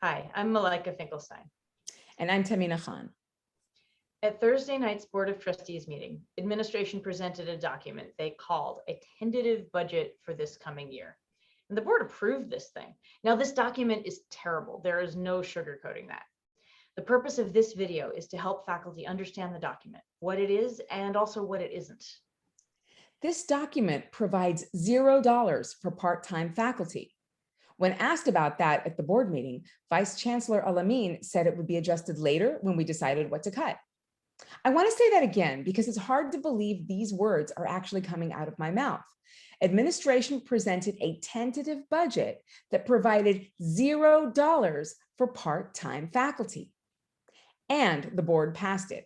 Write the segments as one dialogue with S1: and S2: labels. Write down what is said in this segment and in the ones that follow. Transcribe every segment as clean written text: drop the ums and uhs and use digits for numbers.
S1: Hi, I'm Malaika Finkelstein.
S2: And I'm Tehmina.
S1: At Thursday night's Board of Trustees meeting, administration presented a document they called a tentative budget for this coming year. And the board approved this thing. Now, this document is terrible. There is no sugarcoating that. The purpose of this video is to help faculty understand the document, what it is, and also what it isn't.
S2: This document provides $0 for part-time faculty. When asked about that at the board meeting, Vice Chancellor al-Amin said it would be adjusted later when we decided what to cut. I want to say that again because it's hard to believe these words are actually coming out of my mouth. Administration presented a tentative budget that provided $0 for part-time faculty, and the board passed it.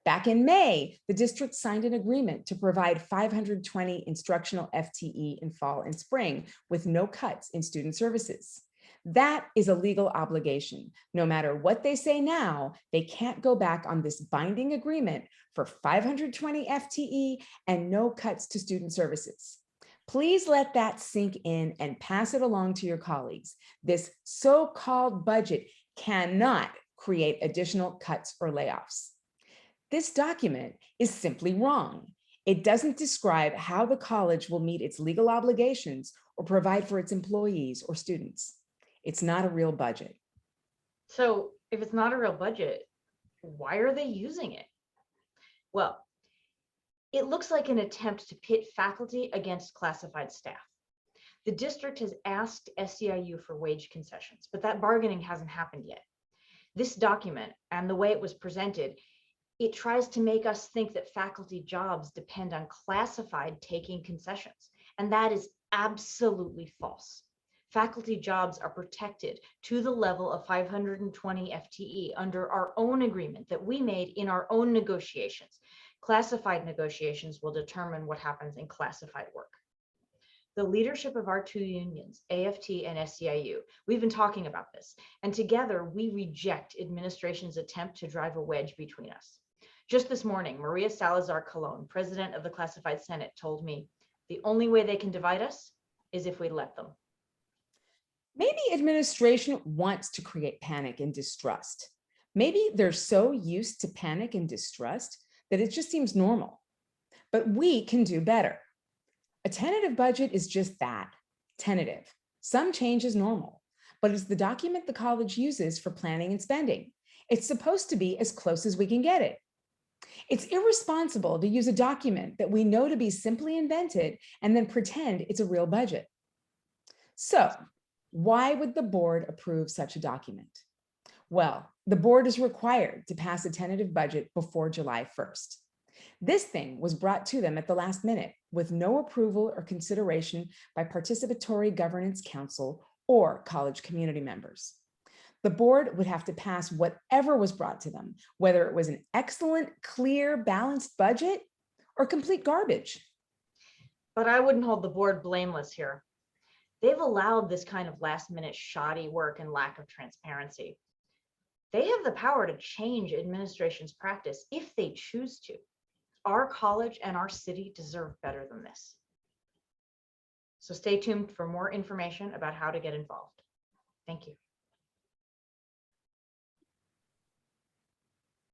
S2: Back in May, the district signed an agreement to provide 520 instructional FTE in fall and spring with no cuts in student services. That is a legal obligation. No matter what they say now, they can't go back on this binding agreement for 520 FTE and no cuts to student services. Please let that sink in and pass it along to your colleagues. This so-called budget cannot create additional cuts or layoffs. This document is simply wrong. It doesn't describe how the college will meet its legal obligations or provide for its employees or students. It's not a real budget.
S1: So if it's not a real budget, why are they using it? Well, it looks like an attempt to pit faculty against classified staff. The district has asked SEIU for wage concessions, but that bargaining hasn't happened yet. This document and the way it was presented, it tries to make us think that faculty jobs depend on classified taking concessions, and that is absolutely false. Faculty jobs are protected to the level of 520 FTE under our own agreement that we made in our own negotiations. Classified negotiations will determine what happens in classified work. The leadership of our two unions, AFT and SEIU, we've been talking about this, and together we reject administration's attempt to drive a wedge between us. Just this morning, Maria Salazar Colon, president of the Classified Senate, told me the only way they can divide us is if we let them.
S2: Maybe administration wants to create panic and distrust. Maybe they're so used to panic and distrust that it just seems normal. But we can do better. A tentative budget is just that, tentative. Some change is normal, but it's the document the college uses for planning and spending. It's supposed to be as close as we can get it. It's irresponsible to use a document that we know to be simply invented and then pretend it's a real budget. So, why would the board approve such a document? Well, the board is required to pass a tentative budget before July 1st. This thing was brought to them at the last minute with no approval or consideration by Participatory Governance Council or college community members. The board would have to pass whatever was brought to them, whether it was an excellent, clear, balanced budget or complete garbage.
S1: But I wouldn't hold the board blameless here. They've allowed this kind of last-minute shoddy work and lack of transparency. They have the power to change administration's practice if they choose to. Our college and our city deserve better than this. So stay tuned for more information about how to get involved. Thank you.